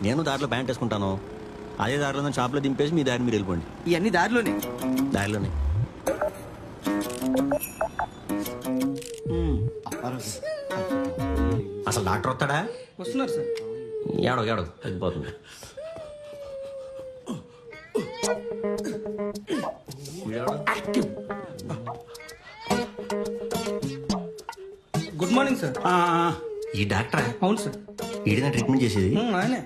నేను దారిలో ప్యాంట్ వేసుకుంటాను, అదే దారిలో షాప్లో దింపేసి మీ దారి మీరు వెళ్ళిపోండి. ఇవన్నీ దారిలోనే. దారిలోనే. అసలు డాక్టర్ వస్తాడా? వస్తున్నారు సార్. ఏడో తగ్గిపోతుంది. Good morning sir. ఈ డాక్టరా? అవును సార్. ఈడిన ట్రీట్మెంట్ చేసేది ఆయనే.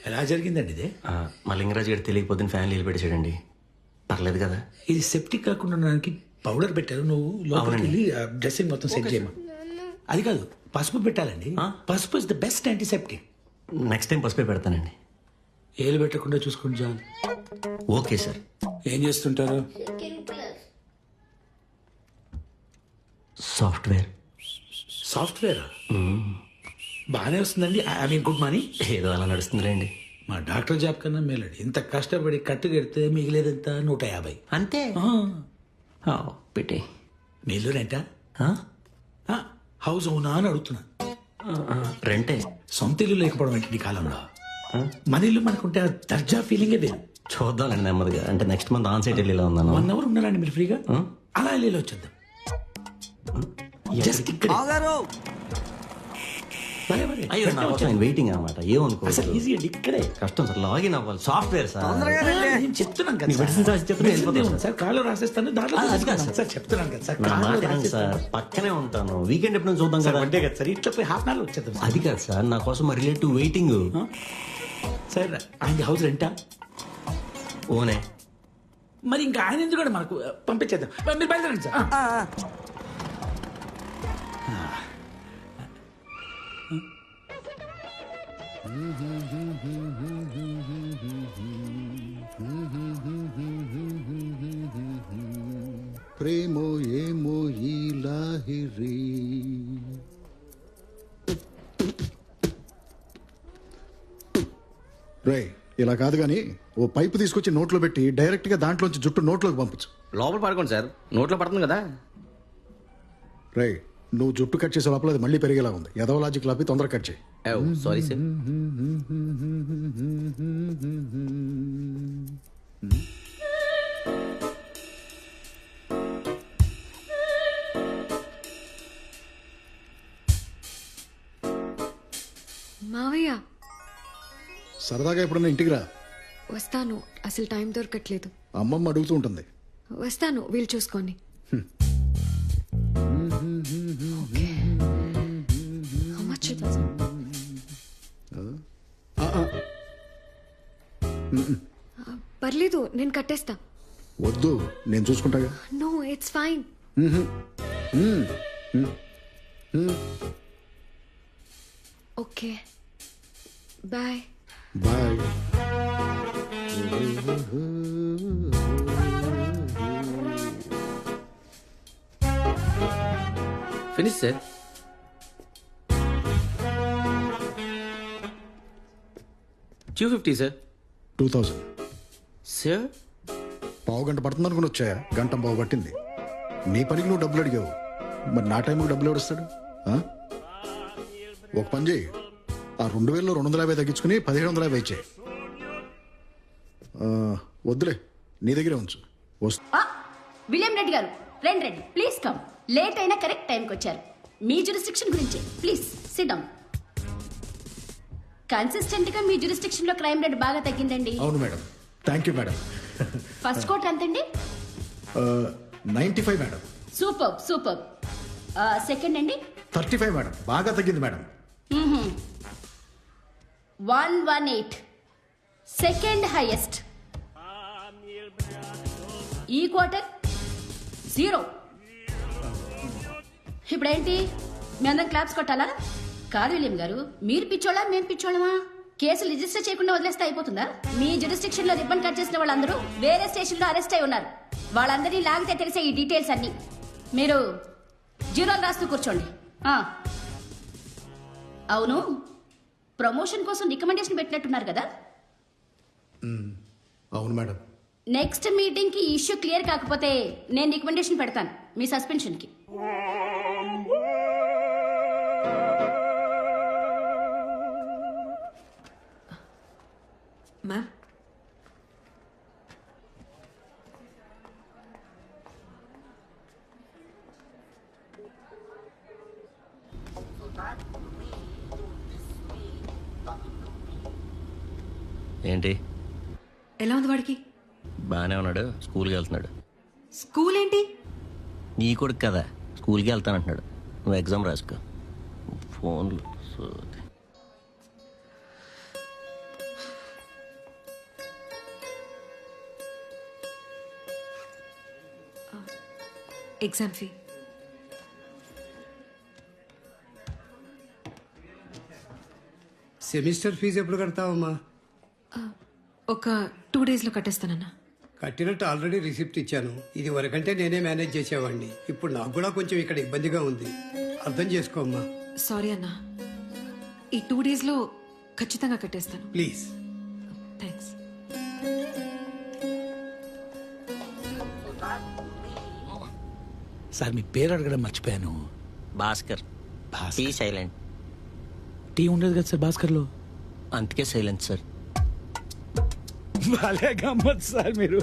ఎలా జరిగిందండి ఇది? మా లింగరాజు గారు తెలియకపోతే ఫ్యాన్ నీళ్ళు పెట్టేసాడండి. పర్లేదు కదా? ఇది సెప్టిక్ కాకుండా ఉండడానికి పౌడర్ పెట్టారు, నువ్వు లోపలికి వెళ్ళి డ్రెస్సింగ్ మొత్తం సెట్ చేయమా. అది కాదు, పసుపు పెట్టాలండి. పసుపు is the best antiseptic. Next time పసుపే పెడతానండి. ఏలు పెట్టకుండా చూసుకుంటా చాలు. Okay sir. ఏం చేస్తుంటారు? సాఫ్ట్వేర్. సాఫ్ట్వేర్ బాగానే వస్తుందండి. I mean good money. ఏదో అలా నడుస్తుందిలేండి. మా డాక్టర్ జాబ్ కన్నా మేలండి. ఇంత కష్టపడి కట్టు కడితే మిగిలేదంతా 150. అంతే. పెట్టే. మీ ఇల్లు రెంటా? హౌస్ అవునా అని అడుగుతున్నా. రెంటే. సొంత ఇల్లు లేకపోవడం ఏంటి ఈ కాలంలో? మన ఇల్లు మనకుంటే ఆ దర్జా ఫీలింగే లేదు. చూద్దామండి నెమ్మదిగా. అంటే నెక్స్ట్ మంత్ ఆన్ సైట్ వెళ్ళేలా ఉన్నాను. 1 hour ఉన్నారండి మీరు ఫ్రీగా? అలా వెళ్ళి వచ్చేద్దాం. జస్ట్ ఇక్కడ అయ్యో నా కోసం ఆయన వెయిటింగ్ అనమాట. ఏమనుకో, అసలు ఈజీ అండి, ఇక్కడే. కష్టం సార్, లాగిన్ అవ్వాలి. Software sir. నేను చెప్తున్నాను కదా సార్, కాళ్ళు రాసేస్తాను దాంట్లో సార్. చెప్తున్నాను కదా సార్, కాళ్ళు రాసేస్తాను. సార్ పక్కనే ఉంటాను. వీకెండ్ ఎప్పుడు చూద్దాం కదా. అంటే కదా సార్, ఇట్లా పోయి హాఫ్ అన్ అవర్ వచ్చేద్దాం. అది కాదు సార్, నా కోసం మా రిలేటివ్ వెయిటింగ్. సార్ ఆయన హౌస్ రెంటా? ఓనే. మరి ఇంకా ఆయన ఎందుకు కూడా మనకు పంపించేద్దాం. మీరు బయలుదేరండి సార్. ప్రేమో ఏమో ఈ లాహిరి. రే ఇలా కాదు గాని ఓ పైపు తీసుకొచ్చి నోట్లో పెట్టి డైరెక్ట్ గా దాంట్లోంచి జుట్టు నోట్లోకి పంపించు. లోపల పడుకోండి సార్, నోట్లో పడుతుంది కదా. రే నువ్వు జుట్టు కట్ చేసే లోపల అది మళ్ళీ పెరిగేలా ఉంది. ఎదవ లాజిక్ లాపి తొందరగా కట్ చేయి. Sorry sir. మావయ్య సరదాగా ఎప్పుడన్నా ఇంటికి రా. వస్తాను, అసలు టైం దొరకట్లేదు. అమ్మమ్మ అడుగుతూ ఉంటుంది. వస్తాను, వీలు చూసుకోండి. How much it was? పర్లేదు, నేను కట్టేస్తా. వద్దు, నేను చూసుకుంటాగా. No it's fine. Okay bye. Bye. Finish sir. $250 sir. 2000. Sir పావు గంట పడుతుంది అనుకుని వచ్చాయా? గంట పావు పట్టింది. నీ పనికి నువ్వు డబ్బులు అడిగావు, మరి నా టైంకి డబ్బులు ఎవడిస్తాడు? ఒక పని చేయి, ఆ 2000లో 250 తగ్గించుకుని 1750 ఇచ్చేయి. వద్దులే, నీ దగ్గరే ఉంచు. విలియం రెడ్డి గారు రండి రండి, ప్లీజ్ కమ్. లేట్ అయినా కరెక్ట్ టైంకి వచ్చారు. మీ జ్యూరిస్డిక్షన్ గురించి ప్లీజ్ సిట్ డౌన్. కన్సిస్టెంట్ గా మీ జ్యూరిస్డిక్షన్ లో క్రైమ్ రేట్ బాగా తగ్గిందండి. అవును madam, thank you madam. First quote ఎంతండి? 95 మేడం. Super super. సెకండ్ అండి? 35 మేడం, బాగా తగ్గింది మేడం. 118, second highest. ఈ క్వార్టర్ 0. ఇప్పుడేంటి మీ అందరం క్లాప్స్ కొట్టాలా? కాదు విలియం గారు, మీరు పిచ్చోళ్ళా మేము పిచ్చోళ్ళమా? కేసులు రిజిస్టర్ చేయకుండా వదిలేస్తే అయిపోతుందా? మీ జ్యూరిస్డిక్షన్ లో రిబ్బన్ కట్ చేసిన వాళ్ళందరూ వేరే స్టేషన్ లో అరెస్ట్ అయి ఉన్నారు. వాళ్ళందరినీ లాగితే తెలిసే ఈ డీటెయిల్స్ అన్ని. మీరు జీరోలు రాస్తూ కూర్చోండి. అవును, ప్రమోషన్ కోసం రికమెండేషన్ పెట్టినట్టున్నారు కదా? అవును మేడం. నెక్స్ట్ మీటింగ్ కి ఇష్యూ క్లియర్ కాకపోతే నేను రికమెండేషన్ పెడతాను మీ సస్పెన్షన్ కి. మ్యామ్ ఏంటి ఎలా ఉంది వాడికి? బాగానే ఉన్నాడు, స్కూల్కి వెళ్తున్నాడు. స్కూల్ ఏంటి? నీ కొడుకు కదా, స్కూల్కి వెళ్తానంటున్నాడు. నువ్వు ఎగ్జామ్ రాసుకో. ఫోన్లు సోది. ఎగ్జామ్ ఫీ సెమిస్టర్ ఫీజు ఎప్పుడు కడతావమ్మా? ఒక 2 డేస్లో కట్టేస్తానన్నా. కట్టినట్టు ఆల్రెడీ రిసిప్ట్ ఇచ్చాను. ఇది వరకంటే నేనే మేనేజ్ చేసేవాడిని. ఇప్పుడు నాకు కూడా కొంచెం ఇక్కడ ఇబ్బందిగా ఉంది. అర్థం చేసుకోమ్మా సారీ అన్నా. ఈ 2 డేస్లో ఖచ్చితంగా కట్టేస్తాను. ప్లీజ్. థ్యాంక్స్. సార్ మీ పేరు అడగడం మర్చిపోయాను. భాస్కర్. Tea silent. టీ ఉండదు కదా సార్ భాస్కర్లో. అందుకే సైలెంట్ సార్. భలే గమ్మత్ సార్ మీరు.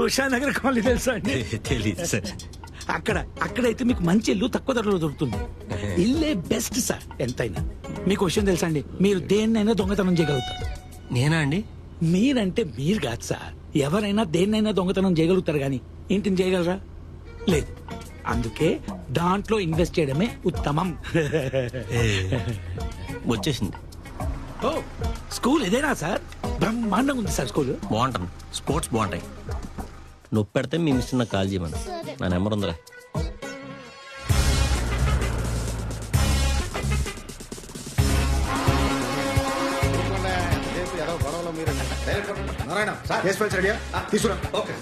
ఉషానగర్ కాలనీ తెలుసా అండి? తెలీదు సార్. అక్కడైతే మీకు మంచి ఇల్లు తక్కువ ధరలో దొరుకుతుంది. ఇల్లే బెస్ట్ సార్ ఎంతైనా. మీకు విషయం తెలుసా అండి, మీరు దేన్నైనా దొంగతనం చేయగలుగుతారు. నేనా అండి? మీరంటే మీరు కాదు సార్, ఎవరైనా దేన్నైనా దొంగతనం చేయగలుగుతారు కానీ ఇంటిని చేయగలరా? లేదు. అందుకే దాంట్లో ఇన్వెస్ట్ చేయడమే ఉత్తమం. వచ్చేసింది. ఓ స్కూల్ ఇదేనా సార్? బ్రహ్మాండంగా ఉంది సార్ స్కూల్. బాగుంటుంది, స్పోర్ట్స్ బాగుంటాయి. నొప్పి పెడితే మీ మిస్ నాకు కాల్ చేయమని. నా నెంబర్ ఉందిరా. నారాయణ కేసు ఫైల్స్ రెడీయా? తీసుకురా. ఓకే.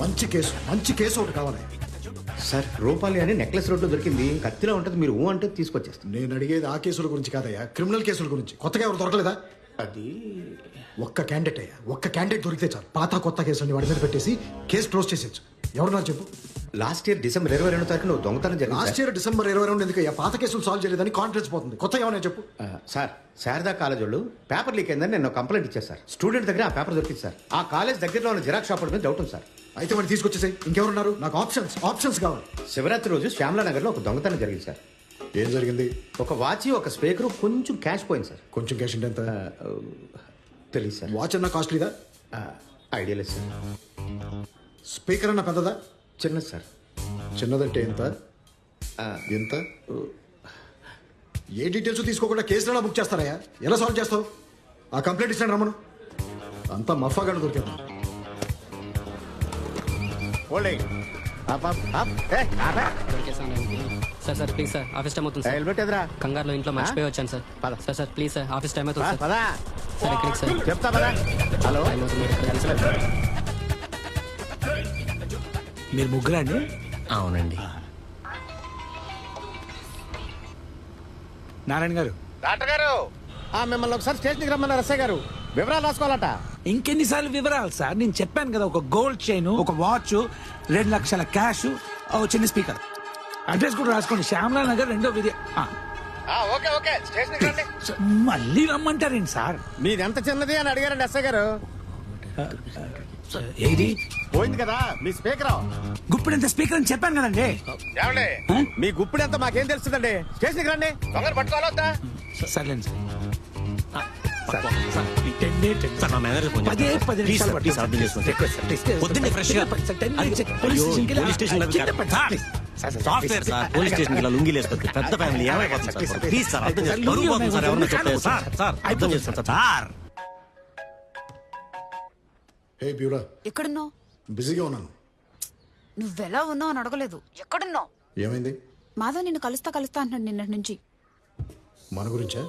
మంచి కేసు ఒకటి కావాలి. సార్ రూపాలి అని నెక్లెస్ రోడ్లో దొరికింది. కత్తిలో ఉంటుంది, మీరు అంటే తీసుకొచ్చేస్తాను. నేను అడిగేది ఆ కేసుల గురించి కాదయ్యా, క్రిమినల్ కేసుల గురించి. కొత్తగా ఎవరు దొరకలేదా? అది ఒక్క క్యాండిడేట్ దొరికితే చాలు, పాత కొత్త కేసులని వాడి మీద పెట్టేసి కేసు క్లోజ్ చేసేచ్చు. ఎవరున్నారు చెప్పు? లాస్ట్ ఇయర్ డిసెంబర్ 22వ తారీఖు నువ్వు దొంగతనం జరిగింది. లాస్ట్ ఇయర్ డిసెంబర్ 22 ఎందుకయ్యా? పాత కేసులు సాల్వ్ చేయలేదని కాన్ఫిడెన్స్ పోతుంది. కొత్త ఏమన్నా చెప్పు. సార్ శారదా కాలేజ్ వాళ్ళు పేపర్ లీక్ అయిందని నేను కంప్లైంట్ ఇచ్చాను సార్. స్టూడెంట్ దగ్గర ఆ పేపర్ దొరికింది సార్. ఆ కాలేజ్ దగ్గరలో ఉన్న జిరాక్స్ షాప్ మీద డౌట్ ఉంది సార్. అయితే వాడిని తీసుకొచ్చేసాయి. ఇంకెవరున్నారు? నాకు ఆప్షన్స్ కావాలి. శివరాత్రి రోజు శ్యామలా నగర్లో ఒక దొంగతనం జరిగింది సార్. ఏం జరిగింది? ఒక వాచ్, ఒక స్పీకర్, కొంచెం క్యాష్ పోయింది సార్. కొంచెం క్యాష్ అంటే ఎంత? తెలియదు సార్. వాచ్ అన్న కాస్ట్లీదా? ఐడియా లేదు సార్. స్పీకర్ అన్న పెద్దదా? చిన్నది సార్. చిన్నదంటే ఎంత? ఎంత? ఏ డీటెయిల్స్ తీసుకోకుండా కేసులు ఎలా బుక్ చేస్తారయ్యా? ఎలా సాల్వ్ చేస్తావు? ఆ కంప్లైంట్ ఇస్తాను రమ్మను. అంతా మఫాగాడు దొరికాను. Sir sir please sir, office time అవుతుంది సార్. హెల్మెట్ ఎదురా కంగారులో ఇంట్లో మర్చిపోయి వచ్చాను sir. Sir sir please sir, office time అవుతుంది సార్. పదా సార్ ఎక్కడికి సార్? చెప్తా పదా. హలో, టైం అవుతుంది. మీరు ముగ్గురా అండి? అవునండి. నారాయణ గారు. డాక్టర్ గారు మిమ్మల్ని ఒకసారి స్టేషన్కి రమ్మన్నారు ఎస్ఐ గారు. వివరాలు రాసుకోవాలట. ఇంకెన్నిసార్లు వివరాలు సార్? నేను చెప్పాను కదా, ఒక గోల్డ్ చైన్, ఒక వాచ్, 2 లక్షల క్యాష్, ఒక చిన్న స్పీకర్. అడ్రస్ కూడా రాసుకోండి. శ్యామలా నగర్ 2వ వీధి. ఓకే ఓకే, స్టేషన్కి రండి. మళ్ళీ రమ్మంటారేంటి సార్? మీది ఎంత చిన్నది అని అడిగారండి ఎస్ఐ గారు. ఏది పోయింది కదా మీ స్పీకర్. గుప్పిడంత స్పీకర్ అని చెప్పాను కదండి. ఏమండి మీ గుప్పిడి ఎంత మాకేం తెలుస్తుందండి? స్టేషన్కి రండి. దొంగలు పట్టుకోవాలా? సర్లేండి సార్. సార్, నా మేనేజర్ ఫోన్ పదే చేస్తాను. పది ప్లీజ్ సార్, నిమిషాలు ప్లీజ్ అర్థం చేసుకోండి. పొద్దున్నే ఫ్రెష్ గా సాఫ్ట్వేర్ సార్, పోలీస్ స్టేషన్ ఇలా లుంగి లేసుకోండి. పెద్ద ఫ్యామిలీ ఏమైపోతుంది సార్? ప్లీజ్ సార్, అర్థం చేసుకోండి. బరువు పోతుంది సార్, ఎవరన్నా చెప్తే సార్. సార్ అర్థం చేసుకోండి సార్. హే బ్యూరా, ఎక్కడున్నావు? బిజీగా ఉన్నాను. నువ్వెలా ఉన్నావు అని అడగలేదు. ఎక్కడున్నావు? ఏమైంది? మాధవ్ నిన్ను కలుస్తా అంటున్నాడు నిన్నటి నుంచి. మన గురించా?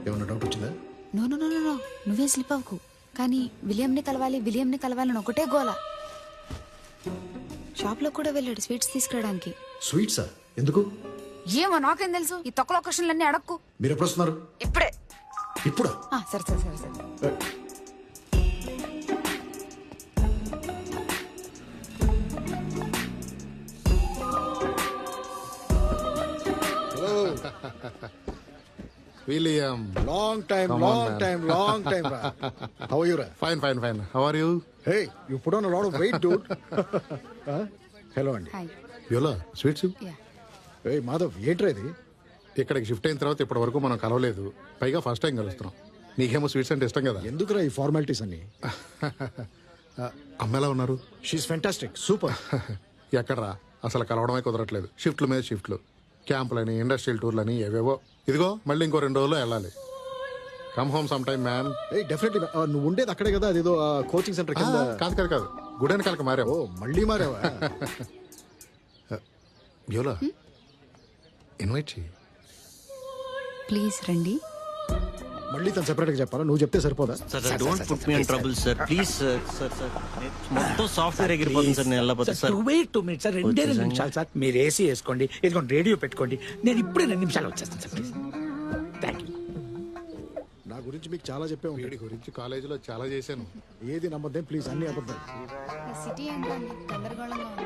ఏమన్నా డౌట్ వచ్చిందా? నో నో నో నో, నువ్వే స్లిప్ అవ్వకు. కానీ విలియంని కలవాలని ఒకటే గోల. షాప్లో కూడా వెళ్ళాడు స్వీట్స్ తీసుకురావడానికి. స్వీట్సా? ఎందుకు? ఏమో నాకేం తెలుసు. ఈ తొక్కలో క్వశ్చన్లన్నీ అడక్కు. మీరు ఎప్పుడు వస్తున్నారు? ఇప్పుడే. ఇప్పుడా? సరే సరే సరే సరే. William long time Come on, long man. Time long time రా హౌ యు రా fine how are you? Hey you put on a lot of weight dude hello అండి హాయ్ యోలా స్వీట్స్ యా ఏ మాధవ్ ఏంట్రా ఇది ఇక్కడికి షిఫ్ట్ అయిన తర్వాత ఇప్పటి వరకు మనం కలవలేదు, పైగా ఫస్ట్ టైం కలుస్తున్నాం. నీకేమో స్వీట్స్ అంటే ఇష్టం కదా. ఎందుకురా ఈ ఫార్మాలిటీస్ అన్ని అమ్మ ఎలా ఉన్నారు? షీస్ ఫెంటాస్టిక్ సూపర్ ఎక్కడరా అసలు కలవడమే కుదరట్లేదు. షిఫ్ట్ల మీద షిఫ్ట్లు, క్యాంపులని, ఇండస్ట్రియల్ టూర్లని ఏవేవో. ఇదిగో మళ్ళీ ఇంకో 2 రోజుల్లో వెళ్ళాలి. Come home some time man. ఏ డెఫినెట్లీ నువ్వు ఉండేది అక్కడే కదా, అదేదో కోచింగ్ సెంటర్ కింద. కాదు గుడి వెనకాలకి మారావు. ఓ మళ్ళీ మారావా యోలా ఇన్వైట్ చెయ్యి. ప్లీజ్ రండి. మళ్ళీ తను సెపరేట్ గా చెప్పాలా? నువ్వు చెప్తే సరిపోదా? Sir don't put me in trouble sir please sir. మొత్తం సాఫ్ట్వేర్ ఎగిరిపోతుంది సార్, నేను వెళ్ళకపోతే సార్. వెయిట్ 2 minutes సార్, 2 నిమిషాలు సార్. మీరు ఏసీ వేసుకోండి, ఇదిగోండి రేడియో పెట్టుకోండి, నేను ఇప్పుడే 2 నిమిషాలు వచ్చేస్తాను సార్. Please thank you. నా గురించి మీకు చాలా చెప్పే ఉంటాడు. వీడి గురించి కాలేజీలో చాలా చేశాను. ఏది నమ్మద్దేం ప్లీజ్, అన్ని అబద్ధాలు. ఈ సిటీ ఏంటండి గందరగోళంగా ఉంది.